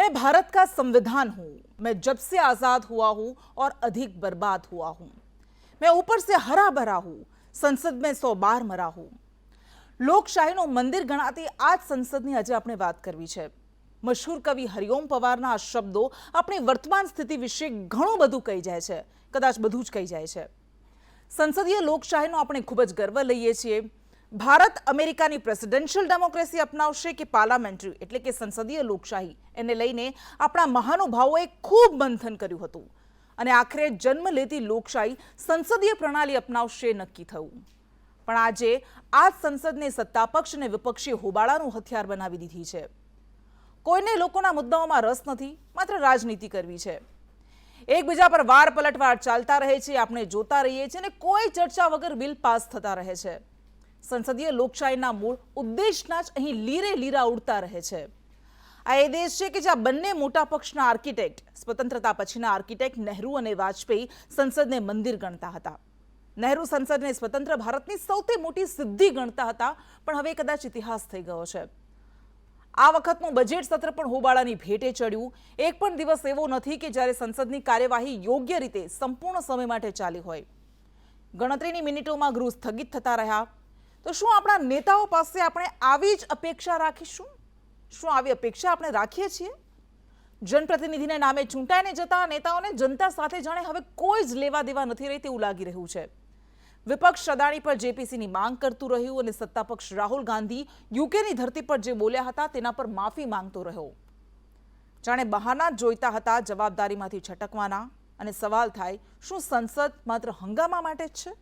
मैं भारत का संविधान हूं, मैं जब से आजाद हुआ हूं और अधिक बर्बाद हुआ हूं। मैं ऊपर से हरा भरा हूं, संसद में 100 बार मरा हूं। લોકશાહીનું મંદિર ગણાતી આ જ સંસદની આજે આપણે વાત કરવી છે। મશહૂર કવિ હરિઓમ પવારના આ શબ્દો આપણી વર્તમાન સ્થિતિ વિશે ઘણું બધું કહી જાય છે, કદાચ બધું જ કહી જાય છે। સંસદીય લોકશાહીનો આપણે ખૂબ જ ગર્વ લઈએ છીએ। ભારત અમેરિકાની પ્રેસિડેન્શિયલ ડેમોક્રેસી અપનાવશે કે પાર્લામેન્ટરી એટલે કે સંસદીય લોકશાહી, એને લઈને આપણા મહાનુભાવોએ ખૂબ મંથન કર્યું હતું અને આખરે જન્મ લેતી લોકશાહી સંસદીય પ્રણાલી અપનાવશે નક્કી થયું। પણ આજે આ સંસદને સત્તાપક્ષ અને વિપક્ષી હોબાળાનું હથિયાર બનાવી દીધી છે। કોઈને લોકોના મુદ્દાઓમાં રસ નથી, માત્ર રાજનીતિ કરવી છે। એકબીજા પર વાર પલટવાર ચાલતા રહે છે, આપણે જોતા રહીએ છીએ અને કોઈ ચર્ચા વગર બિલ પાસ થતા રહે છે। સંસદીય લોકશાહીના મૂળ ઉદ્દેશના જ અહીં લીરે લીરા ઉડતા રહે છે। આ એ દેશ છે કે જ્યાં બંને મોટા પક્ષના આર્કિટેક્ટ, સ્વતંત્રતા પછીના આર્કિટેક્ટ નહેરુ અને વાજપેયી સંસદને મંદિર ગણતા હતા। નહેરુ સંસદને સ્વતંત્ર ભારતની સૌથી મોટી સિદ્ધિ ગણતા હતા, પણ હવે કદાચ ઇતિહાસ થઈ ગયો છે। આ વખતનું બજેટ સત્ર પણ હોબાળાની ભેટે ચડ્યું। એક પણ દિવસ એવો નથી કે જ્યારે સંસદની કાર્યવાહી યોગ્ય રીતે સંપૂર્ણ સમય માટે ચાલી હોય। ગણતરીની મિનિટોમાં ગૃહ સ્થગિત થતા રહ્યા। તો શું આપણા નેતાઓ પાસે આપણે આવી જ અપેક્ષા રાખીશું? શું આવી અપેક્ષા આપણે રાખીએ છીએ? જનપ્રતિનિધિને નામે ચૂંટાઈને જતા નેતાઓને જનતા સાથે જાણે હવે કોઈ જ લેવા દેવા નથી રહી તેવું લાગી રહ્યું છે। વિપક્ષ અદાણી પર જેપીસીની માંગ કરતું રહ્યું અને સત્તાપક્ષ રાહુલ ગાંધી યુકેની ધરતી પર જે બોલ્યા હતા તેના પર માફી માંગતો રહ્યો। જાણે બહાના જોઈતા હતા જવાબદારીમાંથી છટકવાના। અને સવાલ થાય, શું સંસદ માત્ર હંગામા માટે જ છે?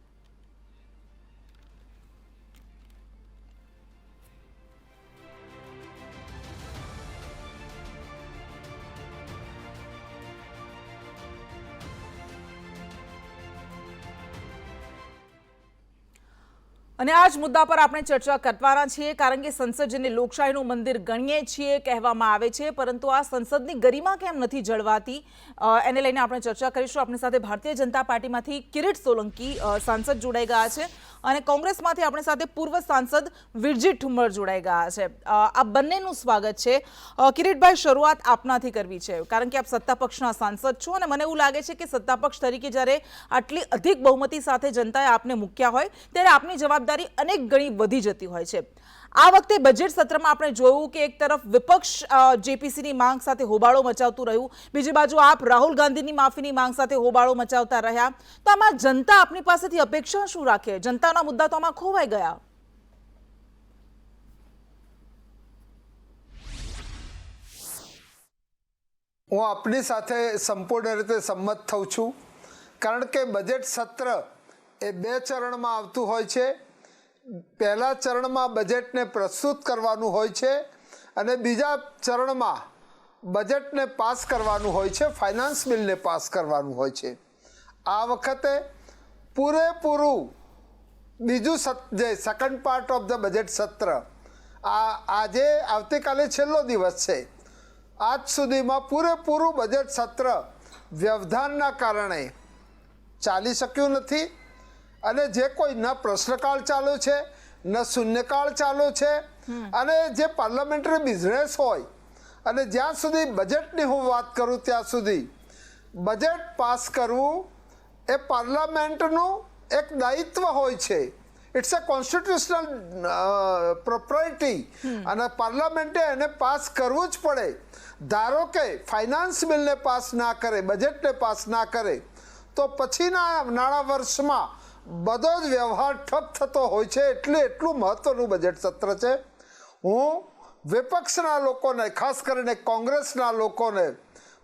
અને આ જ મુદ્દા પર આપણે ચર્ચા કરવાના છીએ, કારણ કે સંસદ જેને લોકશાહીનું મંદિર ગણીએ છીએ કહેવામાં આવે છે, પરંતુ આ સંસદની ગરિમા કેમ નથી જળવાતી એને લઈને આપણે ચર્ચા કરીશું। આપણી સાથે ભારતીય જનતા પાર્ટીમાંથી કિરીટ સોલંકી સાંસદ જોડાઈ ગયા છે અને કોંગ્રેસમાંથી આપણી સાથે પૂર્વ સાંસદ વિરજી ઠુમ્મર જોડાઈ ગયા છે। આ બંનેનું સ્વાગત છે। કિરીટભાઈ, શરૂઆત આપનાથી કરવી છે, કારણ કે આપ સત્તાપક્ષના સાંસદ છો અને મને એવું લાગે છે કે સત્તાપક્ષ તરીકે જ્યારે આટલી અધિક બહુમતી સાથે જનતાએ આપને મૂક્યા હોય ત્યારે આપની જવાબદારી અનેક ગણી વધી જતી હોય છે। આ વખતે બજેટ સત્રમાં આપણે જોયું કે એક તરફ વિપક્ષ જેપીસીની માંગ સાથે હોબાળો મચાવતું રહ્યું, બીજી બાજુ આપ રાહુલ ગાંધીની માફીની માંગ સાથે હોબાળો મચાવતા રહ્યા। તો આમાં જનતા આપની પાસેથી અપેક્ષા શું રાખે? જનતાના મુદ્દા તો આમાં ખોવાઈ ગયા। હું આપની સાથે સંપૂર્ણ રીતે સંમત થઉં છું, કારણ કે બજેટ સત્ર એ બે ચરણમાં આવતું હોય છે। પહેલા ચરણમાં બજેટને પ્રસ્તુત કરવાનું હોય છે અને બીજા ચરણમાં બજેટને પાસ કરવાનું હોય છે, ફાઇનાન્સ બિલને પાસ કરવાનું હોય છે। આ વખતે પૂરેપૂરું બીજું જે second part of the budget સત્ર આજે આવતીકાલે છેલ્લો દિવસ છે। આજ સુધીમાં પૂરેપૂરું બજેટ સત્ર વ્યવધાનના કારણે ચાલી શક્યું નથી અને જે કોઈ ન પ્રશ્નકાળ ચાલુ છે ન શૂન્યકાળ ચાલુ છે અને જે પાર્લામેન્ટરી બિઝનેસ હોય અને જ્યાં સુધી બજેટની હું વાત કરું ત્યાં સુધી બજેટ પાસ કરવું એ પાર્લામેન્ટનું એક દાયિત્વ હોય છે। ઇટ્સ અ કોન્સ્ટિટ્યુશનલ પ્રોપર્ટી અને પાર્લામેન્ટે એને પાસ કરવું જ પડે। ધારો કે ફાઇનાન્સ બિલને પાસ ના કરે, બજેટને પાસ ના કરે તો પછીના નાણાં વર્ષમાં બધો જ વ્યવહાર ઠપ થતો હોય છે। એટલું મહત્વનું બજેટ સત્ર છે। હું વિપક્ષના લોકોને, ખાસ કરીને કોંગ્રેસના લોકોને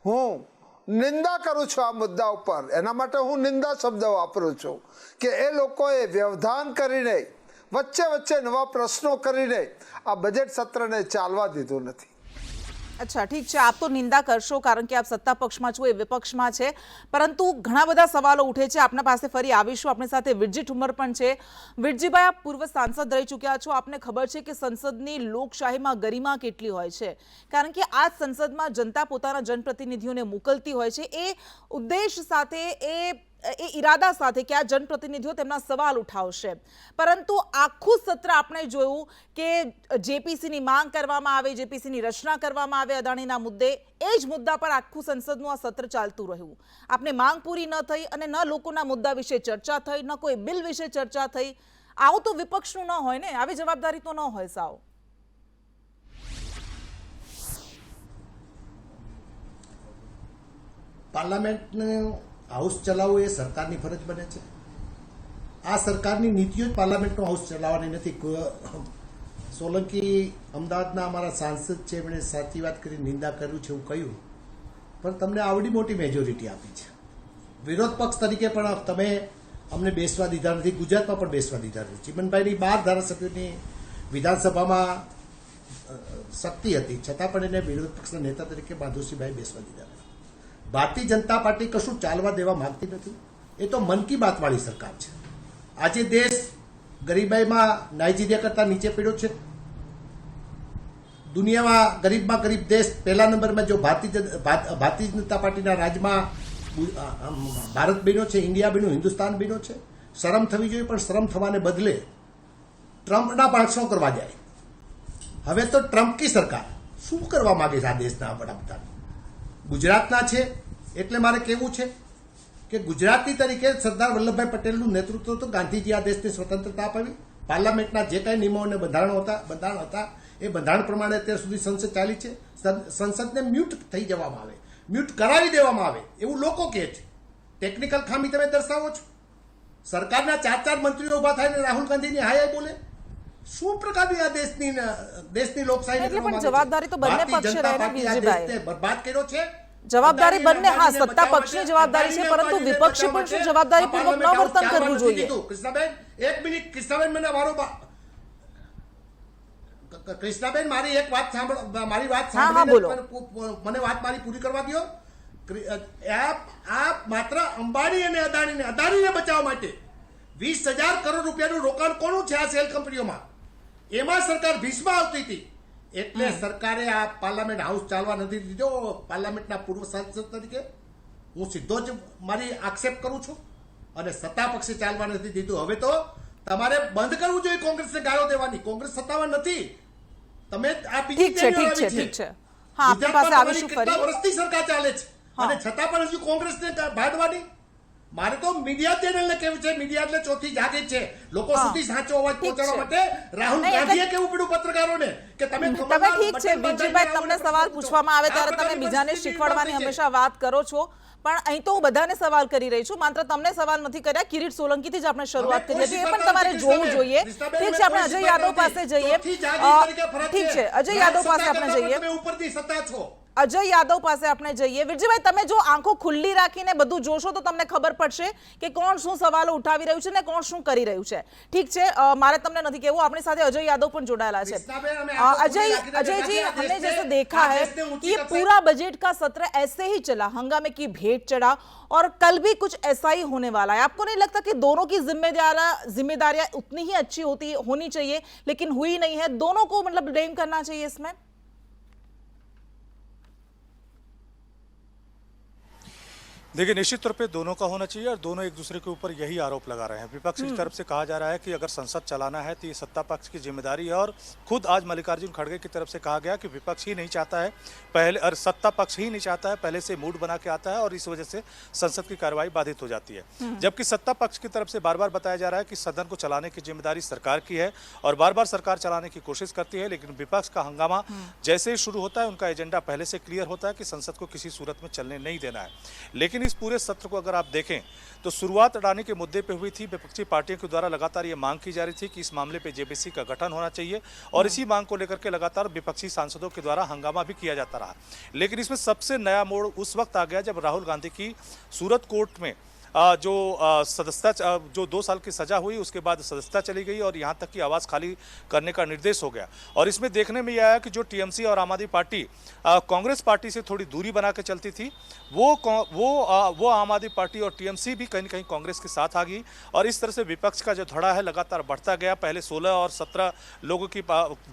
હું નિંદા કરું છું આ મુદ્દા ઉપર। એના માટે હું નિંદા શબ્દ વાપરું છું કે એ લોકોએ વ્યવધાન કરીને, વચ્ચે વચ્ચે નવા પ્રશ્નો કરીને આ બજેટ સત્રને ચાલવા દીધું નથી। અચ્છા, ઠીક છે, આપ તો નિંદા કરશો કારણ કે આપ સત્તા પક્ષમાં છો, એ વિપક્ષમાં છે, પરંતુ ઘણા બધા સવાલો ઉઠે છે। આપના પાસે ફરી આવીશું। આપણી સાથે વિરજી ઠુમ્મર પણ છે। વિરજીભાઈ, આપ પૂર્વ સાંસદ રહી ચૂક્યા છો, આપને ખબર છે કે સંસદની લોકશાહીમાં ગરિમા કેટલી હોય છે, કારણ કે આ સંસદમાં જનતા પોતાના જનપ્રતિનિધિઓને મોકલતી હોય છે। એ ઉદ્દેશ સાથે, એ એ ઈરાદા સાથે કે આ જનપ્રતિનિધિઓ તેમના સવાલ ઉઠાવશે, પરંતુ આખું સત્ર આપણે જોયું કે જેપીસીની માંગ કરવામાં આવે, જેપીસીની રચના કરવામાં આવે અદાણીના મુદ્દે, એ જ મુદ્દા પર આખું સંસદનું આ સત્ર ચાલતું રહ્યું. આપને માંગ પૂરી ન થઈ અને ન લોકોના મુદ્દા વિશે ચર્ચા થઈ, ન કોઈ બિલ વિશે ચર્ચા થઈ. આવું તો વિપક્ષનું ન હોય ને, આવી જવાબદારી તો ન હોય સાવ. પાર્લામેન્ટનું હાઉસ ચલાવવું એ સરકારની ફરજ બને છે. આ સરકારની નીતિઓ જ પાર્લામેન્ટનું હાઉસ ચલાવવાની નથી. સોલંકી અમદાવાદના અમારા સાંસદ છે, એમણે સાચી વાત કરી, નિંદા કર્યું છે એવું કહ્યું, પણ તમને આવડી મોટી મેજોરિટી આપી છે. વિરોધ પક્ષ તરીકે પણ તમે અમને બેસવા દીધા નથી, ગુજરાતમાં પણ બેસવા દીધા નથી. ચિમનભાઈની 12 ધારાસભ્યોની વિધાનસભામાં શક્તિ હતી, છતાં પણ એને વિરોધ પક્ષના નેતા તરીકે માધુસિંહભાઈ બેસવા દીધા નથી. ભારતીય જનતા પાર્ટી કશું ચાલવા દેવા માંગતી નથી. એ તો મન કી બાત વાળી સરકાર છે. આજે દેશ ગરીબાઈમાં નાઇજીરિયા કરતા નીચે પડ્યો છે. દુનિયામાં ગરીબમાં ગરીબ દેશ પહેલા નંબરમાં જો ભારતીય જનતા પાર્ટીના રાજમાં ભારત બન્યો છે, ઇન્ડિયા બન્યું, હિન્દુસ્તાન બન્યો છે. શરમ થવી જોઈએ, પણ શરમ થવાને બદલે ટ્રમ્પના ભાષણો કરવા જાય. હવે તો ટ્રમ્પ કી સરકાર શું કરવા માંગે છે આ દેશના વડાપ્રધાન? ગુજરાતના છે એટલે મારે કહેવું છે કે ગુજરાતી તરીકે સરદાર વલ્લભભાઈ પટેલનું નેતૃત્વ તો ગાંધીજી આ દેશને સ્વતંત્રતા અપાવી. પાર્લામેન્ટના જે કાંઈ નિયમો અને બંધારણ હતા એ બંધારણ પ્રમાણે અત્યાર સુધી સંસદ ચાલી છે. સંસદને મ્યુટ થઈ જવામાં આવે, મ્યુટ કરાવી દેવામાં આવે એવું લોકો કહે છે. ટેકનિકલ ખામી તમે દર્શાવો છો. સરકારના 4 મંત્રીઓ ઉભા થાય ને રાહુલ ગાંધીની હાય બોલે. શું પ્રકારની આ દેશની લોકશાહી જવાબદારી તો બંને પક્ષે રહે ને વિજયભાઈ. બરબાદ કર્યો છે. જવાબદારી બંને, હા, સત્તા પક્ષની જવાબદારી છે, પરંતુ વિપક્ષે પણ શું જવાબદારીપૂર્વક ન વર્તન કરવું જોઈએ? કૃષ્ણાબેન, 1 મિનિટ. કૃષ્ણાબેન, મને કૃષ્ણાબેન મારી એક વાત સાંભળો, મારી વાત સાંભળો, મને વાત મારી પૂરી કરવા દો. આ માત્ર અંબાણી અને અદાણીને બચાવવા માટે 20,000 કરોડ રૂપિયાનું રોકાણ કોનું છે આ સેલ કંપનીઓમાં? એમાં સરકાર ભીષમાં આવતી હતી, એટલે સરકારે આ પાર્લામેન્ટ હાઉસ ચાલવા નથી દીધો. પાર્લામેન્ટના પૂર્વ સાંસદ તરીકે હું સીધો જ મારી આક્ષેપ કરું છું, અને સત્તા પક્ષે ચાલવા નથી દીધું. હવે તો તમારે બંધ કરવું જોઈએ કોંગ્રેસને ગાળો દેવાની. કોંગ્રેસ સત્તામાં નથી. તમે આ ઠીક છે. હા, આપણી પાસે આવીશું ફરી. વર્ષથી સરકાર ચાલે છે અને છતાં પણ હજુ કોંગ્રેસને ભાડવાની. મારે તો મીડિયા ચેનલને કેવું છે, મીડિયા એટલે ચોથી જાગે છે. લોકો સુધી સાચો અવાજ પહોંચાડવા માટે રાહુલ ગાંધીએ કેવું પડ્યું પત્રકારોને કે તમે ઠીક છે વિજયભાઈ, તમને સવાલ પૂછવામાં આવે ત્યારે તમે બીજાને શીખવાડવાની હંમેશા વાત કરો છો, પણ અહીં તો હું બધાને સવાલ કરી રહી છું, માત્ર તમને સવાલ નથી કર્યા. કિરીટ સોલંકીથી જ આપણે શરૂઆત કરી હતી, એ પણ તમારે જોવું જોઈએ. ઠીક છે, આપણે અજય યાદવ પાસે જઈએ. ઠીક છે, અજય યાદવ પાસે આપણે જઈએ. ઉપરની સત્તા છો. અજય યાદવ પાસે આપણે જઈએ. વિરજીભાઈ, તમે જો આંખો ખુલ્લી રાખીને બધું જોશો તો તમને ખબર પડશે કે કોણ શું સવાલો ઉઠાવી રહ્યું છે ને કોણ શું કરી રહ્યું છે. ઠીક છે, મારે તમને નથી કહેવું, આપણી સાથે અજય યાદવ પણ જોડાયેલા છે. अजय जी, हमने जैसे देखा है कि ये पूरा बजट का सत्र ऐसे ही चला, हंगामे की भेंट चढ़ा और कल भी कुछ ऐसा ही होने वाला है. आपको नहीं लगता कि दोनों की जिम्मेदारियां उतनी ही अच्छी होनी चाहिए लेकिन हुई नहीं है? दोनों को मतलब ब्लेम करना चाहिए इसमें? देखिए, निश्चित तौर पे दोनों का होना चाहिए और दोनों एक दूसरे के ऊपर यही आरोप लगा रहे हैं. विपक्ष की तरफ से कहा जा रहा है कि अगर संसद चलाना है तो ये सत्ता पक्ष की जिम्मेदारी है, और खुद आज मल्लिकार्जुन खड़गे की तरफ से कहा गया कि विपक्ष ही नहीं चाहता है पहले, और सत्ता पक्ष ही नहीं चाहता है, पहले से मूड बना के आता है और इस वजह से संसद की कार्रवाई बाधित हो जाती है. जबकि सत्ता पक्ष की तरफ से बार बार बताया जा रहा है कि सदन को चलाने की जिम्मेदारी सरकार की है और बार बार सरकार चलाने की कोशिश करती है, लेकिन विपक्ष का हंगामा जैसे ही शुरू होता है उनका एजेंडा पहले से क्लियर होता है कि संसद को किसी सूरत में चलने नहीं देना है. लेकिन इस पूरे सत्र को अगर आप देखें तो शुरुआत अडानी के मुद्दे पे हुई थी. विपक्षी पार्टियों के द्वारा लगातार ये मांग की जा रही थी कि इस मामले पे जेपीसी का गठन होना चाहिए, और इसी मांग को लेकर के लगातार विपक्षी सांसदों के द्वारा हंगामा भी किया जाता रहा. लेकिन इसमें सबसे नया मोड़ उस वक्त आ गया जब राहुल गांधी की सूरत कोर्ट में जो सदस्यता, जो 2 साल की सजा हुई, उसके बाद सदस्यता चली गई और यहाँ तक कि आवाज़ खाली करने का निर्देश हो गया. और इसमें देखने में यह आया कि जो टीएमसी और आम आदमी पार्टी कांग्रेस पार्टी से थोड़ी दूरी बना के चलती थी, वो आम आदमी पार्टी और टीएमसी भी कहीं न कहीं कांग्रेस के साथ आ गई, और इस तरह से विपक्ष का जो धड़ा है लगातार बढ़ता गया. पहले 16 और 17 लोगों की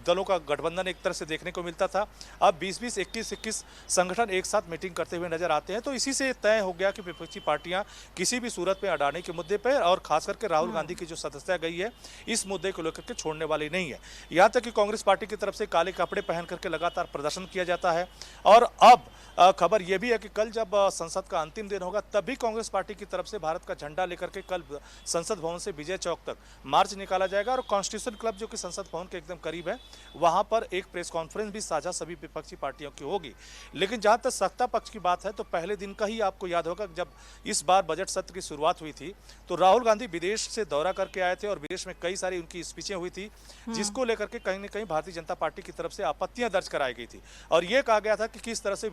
दलों का गठबंधन एक तरह से देखने को मिलता था, अब 20-20, 21-21 संगठन एक साथ मीटिंग करते हुए नजर आते हैं. तो इसी से तय हो गया कि विपक्षी पार्टियां किसी भी सूरत में अडानी के मुद्दे पर और खास करके राहुल गांधी की जो सदस्यता गई है इस मुद्दे को लेकर के छोड़ने वाली नहीं है। यहाँ तक कि कांग्रेस पार्टी की तरफ से काले कपड़े पहन करके लगातार प्रदर्शन किया जाता है और अब खबर यह भी है कि कल जब संसद का अंतिम दिन होगा तब भी कांग्रेस पार्टी की तरफ से भारत का झंडा लेकर के कल संसद भवन से विजय चौक तक मार्च निकाला जाएगा और कॉन्स्टिट्यूशन क्लब जो कि संसद भवन के एकदम करीब है वहां पर एक प्रेस कॉन्फ्रेंस भी साझा सभी विपक्षी पार्टियों की होगी। लेकिन जहां तक सत्ता पक्ष की बात है तो पहले दिन का ही आपको याद होगा जब इस बार बजट सत्र की शुरुआत हुई थी तो राहुल गांधी विदेश से दौरा करके आए थे और विदेश में कई सारी उनकी स्पीचें हुई थी जिसको लेकर के कहीं ना कहीं भारतीय जनता पार्टी की तरफ से आपत्तियां दर्ज कराई गई थी और यह कहा गया था कि किस तरह से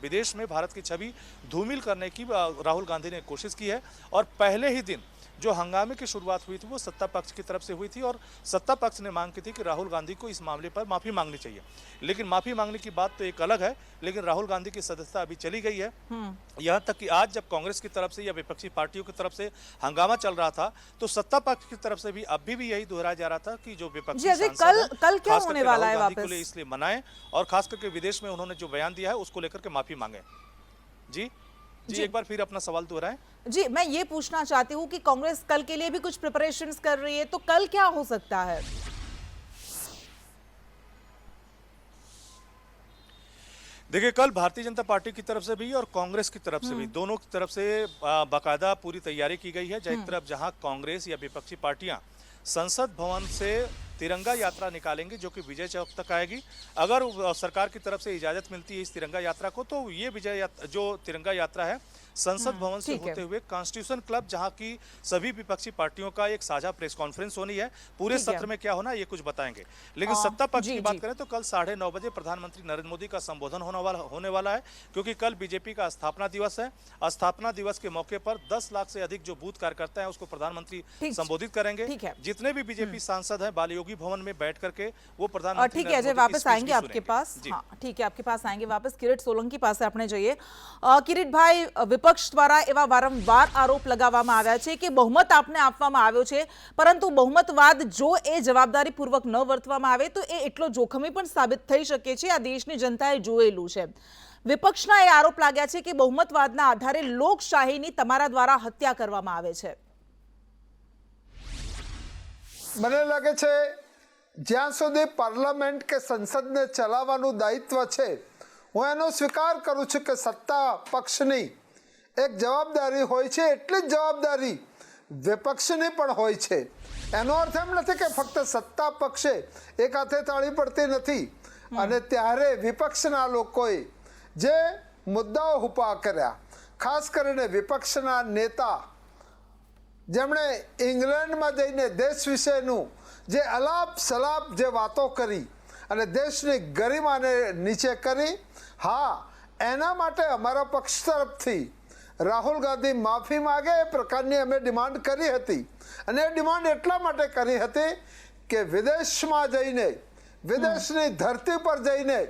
विदेश में भारत की छवि धूमिल करने की राहुल गांधी ने कोशिश की है। और पहले ही दिन जो हंगामे की शुरुआत हुई थी वो सत्ता पक्ष की तरफ से हुई थी और सत्ता पक्ष ने मांग की थी कि राहुल गांधी को इस मामले पर माफी मांगनी चाहिए। लेकिन माफी मांगने की बात तो एक अलग है, लेकिन राहुल गांधी की सदस्यता अभी चली गई है। यहाँ तक कि आज जब कांग्रेस की तरफ से या विपक्षी पार्टियों की तरफ से हंगामा चल रहा था तो सत्ता पक्ष की तरफ से भी अभी भी यही दोहराया जा रहा था कि जो विपक्षी कल क्या होने वाला है वापस इसलिए मनाएं और खास करके विदेश में उन्होंने जो बयान दिया है उसको लेकर के माफी मांगे। जी एक बार फिर अपना सवाल दोहराएं। जी मैं ये पूछना चाहती हूँ कि कांग्रेस कल के लिए भी कुछ प्रिपरेशंस कर रही है तो कल क्या हो सकता है? देखिए कल भारतीय जनता पार्टी की तरफ से भी और कांग्रेस की तरफ से भी दोनों की तरफ से बाकायदा पूरी तैयारी की गई है। एक तरफ जहां कांग्रेस या विपक्षी पार्टियां संसद भवन से तिरंगा यात्रा निकालेंगे जो कि विजय चौक तक आएगी। अगर सरकार की तरफ से इजाजत मिलती है इस तिरंगा यात्रा को तो ये जो तिरंगा यात्रा है संसद भवन से होते हुए कॉन्स्टिट्यूशन क्लब जहां की सभी विपक्षी पार्टियों का एक साझा प्रेस कॉन्फ्रेंस होनी है। पूरे सत्र में क्या होना ये कुछ बताएंगे। लेकिन सत्ता पक्ष की बात करें तो कल 9:30 बजे प्रधानमंत्री नरेंद्र मोदी का संबोधन होने वाला है क्योंकि कल बीजेपी का स्थापना दिवस है। स्थापना दिवस के मौके पर 10 लाख से अधिक जो बूथ कार्यकर्ता है उसको प्रधानमंत्री संबोधित करेंगे। जितने भी बीजेपी सांसद हैं बाल योगी भवन में बैठ करके वो प्रधानमंत्री ठीक है अजय वापस आएंगे आपके पास। हाँ ठीक है आपके पास आएंगे वापस। किरीट सोलंकी पास આપણે જઈએ। કિરીટ ભાઈ વિપક્ષ દ્વારા એવા વારંવાર આરોપ લગાવવામાં આવ્યા છે કે બહુમત આપને આપવામાં આવ્યો છે પરંતુ બહુમતવાદ જો એ જવાબદારીપૂર્વક ન વર્તવામાં આવે તો એ એટલો જોખમી પણ સાબિત થઈ શકે છે। આ દેશની જનતાએ જોયેલું છે। વિપક્ષના એ આરોપ લાગ્યા છે કે બહુમતવાદના આધારે લોકશાહીની તમારા દ્વારા હત્યા કરવામાં આવે છે। મને લાગે છે જ્યાં સુધી પાર્લામેન્ટ કે સંસદને ચલાવવાનું દાયિત્વ છે હું એનો સ્વીકાર કરું છું કે સત્તા પક્ષની એક જવાબદારી હોય છે એટલી જ જવાબદારી વિપક્ષની પણ હોય છે। એનો અર્થ એમ નથી કે ફક્ત સત્તા પક્ષે એક હાથે તાળી પડતી નથી અને ત્યારે વિપક્ષના લોકોએ જે મુદ્દાઓ ઊભા કર્યા ખાસ કરીને વિપક્ષના નેતા જેમણે ઇંગ્લેન્ડમાં જઈને દેશ વિશેનું જે અલાપ સલાપ જે વાતો કરી અને દેશની ગરિમાને નીચે કરી હા એના માટે અમારા પક્ષ તરફથી રાહુલ ગાંધી માફી માગે એ પ્રકારની અમે ડિમાન્ડ કરી હતી અને એ ડિમાન્ડ એટલા માટે કરી હતી કે વિદેશમાં જઈને વિદેશની ધરતી પર જઈને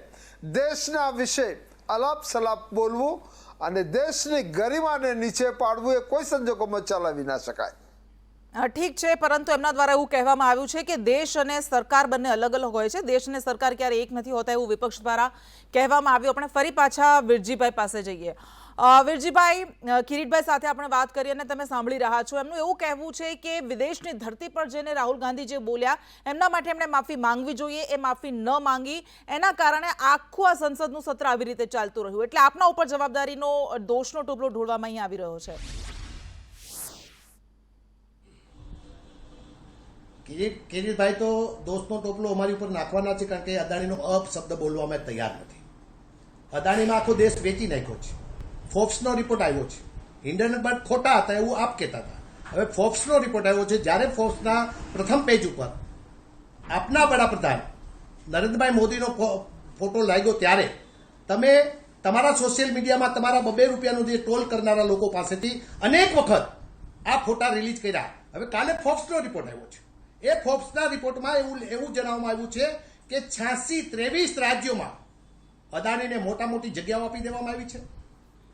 દેશના વિશે અલાપ સલાપ બોલવું અને દેશની ગરિમાને નીચે પાડવું એ કોઈ સંજોગોમાં ચલાવી ના શકાય। ઠીક છે પરંતુ એમના દ્વારા એવું કહેવામાં આવ્યું છે કે દેશ અને સરકાર બંને અલગ અલગ હોય છે। દેશ અને સરકાર ક્યારે એક નથી હોતા એવું વિપક્ષ દ્વારા કહેવામાં આવ્યું। આપણે ફરી પાછા વીરજીભાઈ પાસે જઈએ। વીરજીભાઈ કિરીટભાઈ સાથે આપણે વાત કરી અને તમે સાંભળી રહ્યા છો એમનું એવું કહેવું છે કે વિદેશની ધરતી પર જઈને રાહુલ ગાંધી જે બોલ્યા એમના માટે એમણે માફી માંગવી જોઈએ એ માફી ન માંગી એના કારણે આખું આ સંસદનું સત્ર આવી રીતે ચાલતું રહ્યું એટલે આપના ઉપર જવાબદારીનો દોષનો ટોપલો ઢોળવામાં અહીં આવી રહ્યો છે। કિરીટભાઈ તો દોષનો ટોપલો અમારી ઉપર નાખવાના છે કારણ કે અદાણીનો અપશબ્દ બોલવામાં તૈયાર નથી। અદાણીમાં આખો દેશ વેચી નાખ્યો છે। ફોર્બ્સનો રિપોર્ટ આવ્યો છે। હિન્ડનબર્ગ ખોટા હતા એવું આપ કહેતા હતા। હવે ફોર્બ્સનો રિપોર્ટ આવ્યો છે। જ્યારે ફોર્બ્સના પ્રથમ પેજ ઉપર આપના વડાપ્રધાન નરેન્દ્રભાઈ મોદીનો ફોટો લાગ્યો ત્યારે તમે તમારા સોશિયલ મીડિયામાં તમારા 2 રૂપિયાનું જે ટ્રોલ કરનારા લોકો પાસેથી અનેક વખત આ ફોટા રિલીઝ કર્યા। હવે કાલે ફોર્બ્સનો રિપોર્ટ આવ્યો છે। એ ફોર્બ્સના રિપોર્ટમાં એવું જણાવવામાં આવ્યું છે કે 23 રાજ્યોમાં અદાણીને મોટી જગ્યાઓ આપી દેવામાં આવી છે।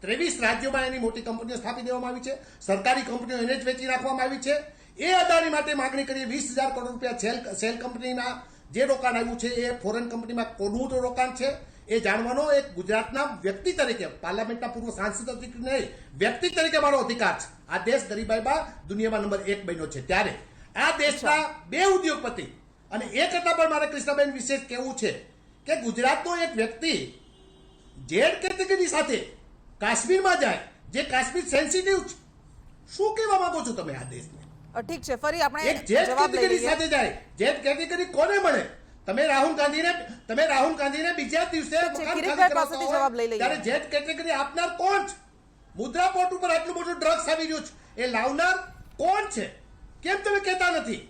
23 રાજ્યોમાં એની મોટી કંપનીઓ સ્થાપી દેવામાં આવી છે। સરકારી કંપનીઓ એને જ વેચી નાખવામાં આવી છે। એ અદાણી માટે માગણી કરીએ 20,000 કરોડ રૂપિયા સેલ કંપનીના જે રોકાણ આવ્યું છે એ ફોરેન કંપનીમાં કોનું રોકાણ છે એ જાણવાનો એક ગુજરાતના વ્યક્તિ તરીકે, પાર્લામેન્ટના પૂર્વ સાંસદ તરીકે નહીં, વ્યક્તિ તરીકે મારો અધિકાર છે. આ દેશ ગરીબાઈમાં દુનિયામાં નંબર 1 બન્યો છે. ત્યારે આ દેશના 2 ઉદ્યોગપતિ, અને એ કરતા પણ મારે કૃષ્ણાબેન વિશે કહેવું છે કે ગુજરાતનો એક વ્યક્તિ જેડ કેટેગરી સાથે કાશ્મીરમાં જાય, જે કાશ્મીર સેન્સિટિવ છે. શું કહેવા માંગો છો તમે આ દેશને? ઠીક છે, ફરી આપણે એક જેડ જવાબ લઈ કેટેગરી લઈએ. સાથે જાય, જેડ કેટેગરી કોને મળે? તમે રાહુલ ગાંધીને બીજા દિવસે મકાન કિરીટભાઈ ખાલી પાસેથી કરાવતા જવાબ લઈ હોય લઈએ. ત્યારે જેડ કેટેગરી આપનાર કોણ છે? મુદ્રા પોર્ટ ઉપર આટલું બધું ડ્રગ્સ આવી રહ્યું છે, એ લાવનાર કોણ છે? કેમ તમે કહેતા નથી?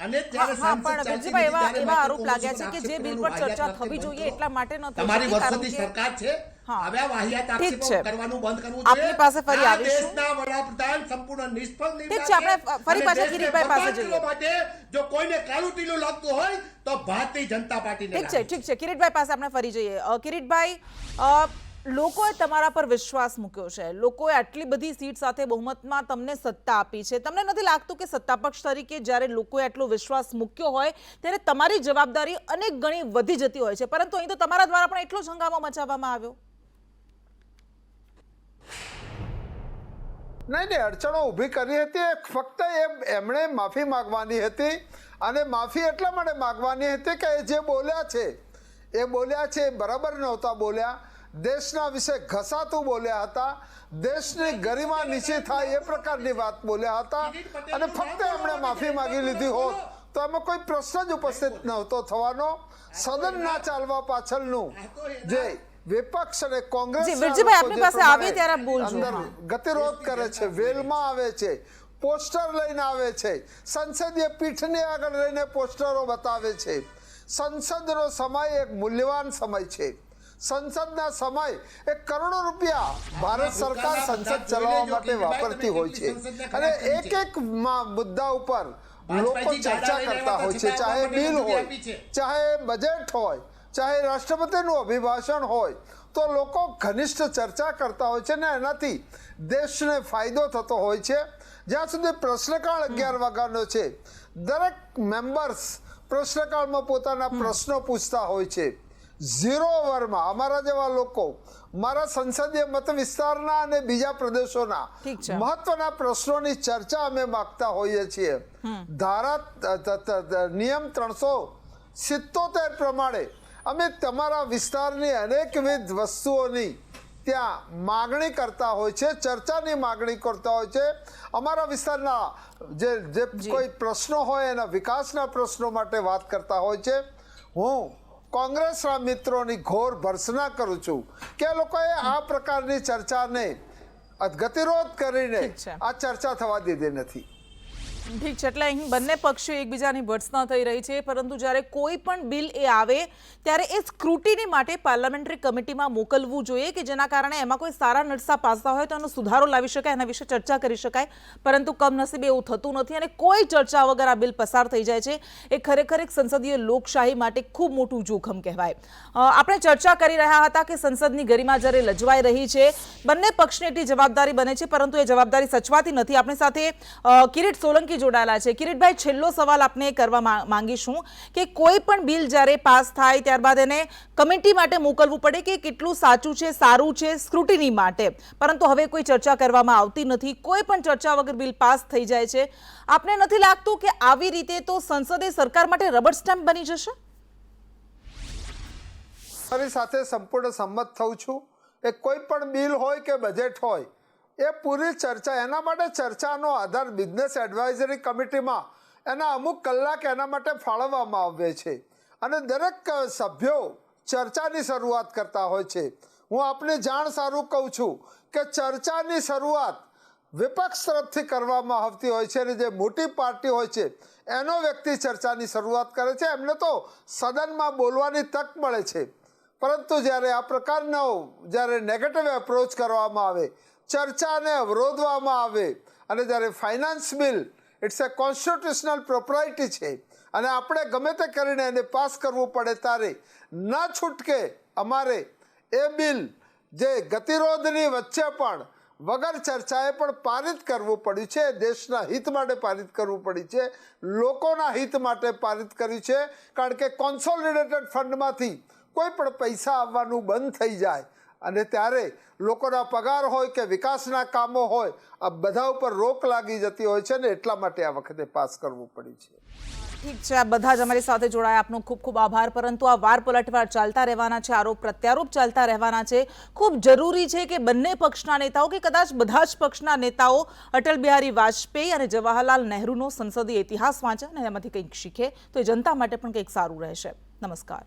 અને જ્યારે હા, સાંસદ પણ ચાલતી વિરજીભાઈ નથી, ત્યારે એવા આરોપ માત્ર લાગ્યા છે કે કોંગ્રેસ જે બિલ ઉપર પર ચર્ચા આક્ષેપ થવી જોઈએ એટલા માટે ન થઈ તમારી શકી, કારણ વર્ષોથી કે સરકાર છે. હા. હવે આ વાહિયાત ઠીક આક્ષેપો છે. કરવાનું બંધ કરવું આપની પાસે ફરી આ આવીશું. દેશના વડાપ્રધાન સંપૂર્ણ નિષ્ફળ ઠીક છે, આપણે ફરી અને પાછા દેશને કિરીટભાઈ પાસે બરબાદ જઈએ. કરવા માટે જો કોઈને કાળું ટીલું લાગતું હોય તો ભારતીય જનતા પાર્ટીને ઠીક છે, લાગે. ઠીક છે, કિરીટભાઈ પાસે આપણે ફરી જઈએ. કિરીટભાઈ, લોકોએ તમારા પર વિશ્વાસ મૂક્યો છે, લોકોએ આટલી બધી સીટ સાથે બહુમતમાં તમને સત્તા આપી છે. તમને નથી લાગતું કે સત્તાપક્ષ તરીકે જ્યારે લોકોએ આટલો વિશ્વાસ મૂક્યો હોય ત્યારે તમારી જવાબદારી અનેક ગણી વધી જતી હોય છે, પરંતુ અહીં તો તમારા દ્વારા પણ એટલો જ હંગામો મચાવવામાં આવ્યો? નહીં, અડચણો ઊભી કરી હતી. ફક્ત એમણે માફી માંગવાની હતી, અને માફી એટલા માટે માંગવાની હતી કે જે બોલ્યા છે એ બરાબર નહોતા બોલ્યા. દેશના વિશે ઘસાતું બોલ્યા હતા, દેશની ગરિમા નીચી થાય એ પ્રકારની વાત બોલ્યા હતા, અને ફક્ત એમણે માફી માંગી લીધી હોત તો એમાં કોઈ પ્રશ્ન જ ઉપસ્થિત નહોતો થવાનો. સદન ના ચાલવા પાછળનું જે વિપક્ષ અને કોંગ્રેસ વિરજીભાઈ, આપની પાસે આવે ત્યારે બોલજો. અંદર ગતિરોધ કરે છે, વેલમાં આવે છે, પોસ્ટર લઈને આવે છે, સંસદીય પીઠની આગળ લઈને પોસ્ટરો બતાવે છે. સંસદનો સમય એક મૂલ્યવાન સમય છે. સંસદના સમય એક કરોડો રૂપિયા ભારત સરકાર સંસદ ચલાવવા માટે વાપરતી હોય છે, અને એક મુદ્દા ઉપર લોકો ચર્ચા કરતા હોય છે. ચાહે બિલ હોય, ચાહે બજેટ હોય, ચાહે રાષ્ટ્રપતિનું અભિભાષણ હોય, તો લોકો ઘનિષ્ઠ ચર્ચા કરતા હોય છે, ને એનાથી દેશને ફાયદો થતો હોય છે. જ્યાં સુધી પ્રશ્નકાળ 11 વાગ્યાનો છે, દરેક મેમ્બર્સ પ્રશ્નકાળમાં પોતાના પ્રશ્નો પૂછતા હોય છે. 0 ઓવરમાં અમારા જેવા લોકો મારા સંસદીય મત વિસ્તારના અને બીજા પ્રદેશોના મહત્વના પ્રશ્નોની ચર્ચા અમે માંગતા હોઈએ છીએ. નિયમ 377 પ્રમાણે અમે તમારા વિસ્તારની અનેકવિધ વસ્તુઓની ત્યાં માગણી કરતા હોય છે, ચર્ચાની માગણી કરતા હોય છે. અમારા વિસ્તારના જે કોઈ પ્રશ્નો હોય એના વિકાસના પ્રશ્નો માટે વાત કરતા હોય છે. હું કોંગ્રેસના મિત્રોની ઘોર ભર્ત્સના કરું છું કે લોકોએ આ પ્રકારની ચર્ચાને ગતિરોધ કરીને આ ચર્ચા થવા દીધી નથી. ઠીક છે, એટલે અહીં બંને પક્ષો એકબીજાની ભર્ત્સના થઈ રહી છે, પરંતુ જ્યારે કોઈ પણ બિલ એ આવે ત્યારે એ સ્ક્રુટિની માટે પાર્લામેન્ટરી કમિટીમાં મોકલવું જોઈએ કે જેના કારણે એમાં કોઈ સારા નરસા પાસા હોય તો એનો સુધારો લાવી શકાય, એના વિશે ચર્ચા કરી શકાય, પરંતુ કમનસીબે એવું થતું નથી અને કોઈ ચર્ચા વગર આ બિલ પસાર થઈ જાય છે. એ ખરેખર એક સંસદીય લોકશાહી માટે ખૂબ મોટું જોખમ કહેવાય. આપણે ચર્ચા કરી રહ્યા હતા કે સંસદની ગરિમા જ્યારે લજવાઈ રહી છે, બંને પક્ષને એટલી જવાબદારી બને છે, પરંતુ એ જવાબદારી સચવાતી નથી. આપણી સાથે કિરીટ સોલંકી જોડાયેલા છે. કિરીટભાઈ, છેલ્લો સવાલ આપને કરવા માંગીશું કે કોઈ પણ બિલ જ્યારે પાસ થાય ત્યારબાદ એને કમિટી માટે મોકલવું પડે કે કેટલું સાચું છે, સારું છે, સ્ક્રુટિની માટે, પરંતુ હવે કોઈ ચર્ચા કરવામાં આવતી નથી. કોઈ પણ ચર્ચા વગર બિલ પાસ થઈ જાય છે. આપને નથી લાગતું કે આવી રીતે તો સંસદે સરકાર માટે રબર સ્ટેમ્પ બની જશે? મારી સાથે સંપૂર્ણ સંમત થઉં છું. એ કોઈ પણ બિલ હોય કે બજેટ હોય, એ પૂરી ચર્ચા, એના માટે ચર્ચાનો આધાર બિઝનેસ એડવાઇઝરી કમિટીમાં એના અમુક કલાક એના માટે ફાળવવામાં આવે છે, અને દરેક સભ્યો ચર્ચાની શરૂઆત કરતા હોય છે. હું આપને જાણ સારું કહું છું કે ચર્ચાની શરૂઆત વિપક્ષ તરફથી કરવામાં આવતી હોય છે, અને જે મોટી પાર્ટી હોય છે એનો વ્યક્તિ ચર્ચાની શરૂઆત કરે છે. એમને તો સદનમાં બોલવાની તક મળે છે, પરંતુ જ્યારે આ પ્રકારનો જ્યારે નેગેટિવ એપ્રોચ કરવામાં આવે, ચર્ચાને અવરોધવામાં આવે, અને જ્યારે finance bill it's a constitutional property છે અને આપણે ગમે તે કરીને એને પાસ કરવું પડે ત્યારે ના છૂટકે અમારે એ બિલ જે ગતિરોધની વચ્ચે પણ વગર ચર્ચાએ પણ પારિત કરવું પડ્યું છે. દેશના હિત માટે પારિત કરવું પડ્યું છે, લોકોના હિત માટે પારિત કર્યું છે, કારણ કે કોન્સોલિડેટેડ ફંડમાંથી કોઈ પણ પૈસા આવવાનું બંધ થઈ જાય અને ત્યારે લોકોના પગાર હોય કે વિકાસના કામો હોય આ બધા ઉપર રોક લાગી જતી હોય છે ને એટલા માટે આ વખતે પાસ કરવું પડ્યું છે। ઠીક છે, આ બધા જ અમારી સાથે જોડાયા, આપનો ખૂબ ખૂબ આભાર। પરંતુ આ વાર પલટવાર ચાલતા રહેવાના છે, આરોપ પ્રત્યારોપ ચાલતા રહેવાના છે। ખૂબ જરૂરી છે કે બંને પક્ષના નેતાઓ કે કદાચ બધા જ પક્ષના નેતાઓ અટલ બિહારી વાજપેયી અને જવાહરલાલ નહેરુનો સંસદીય ઇતિહાસ વાંચે અને એમાંથી કંઈક શીખે તો એ જનતા માટે પણ કંઈક સારું રહેશે। નમસ્કાર।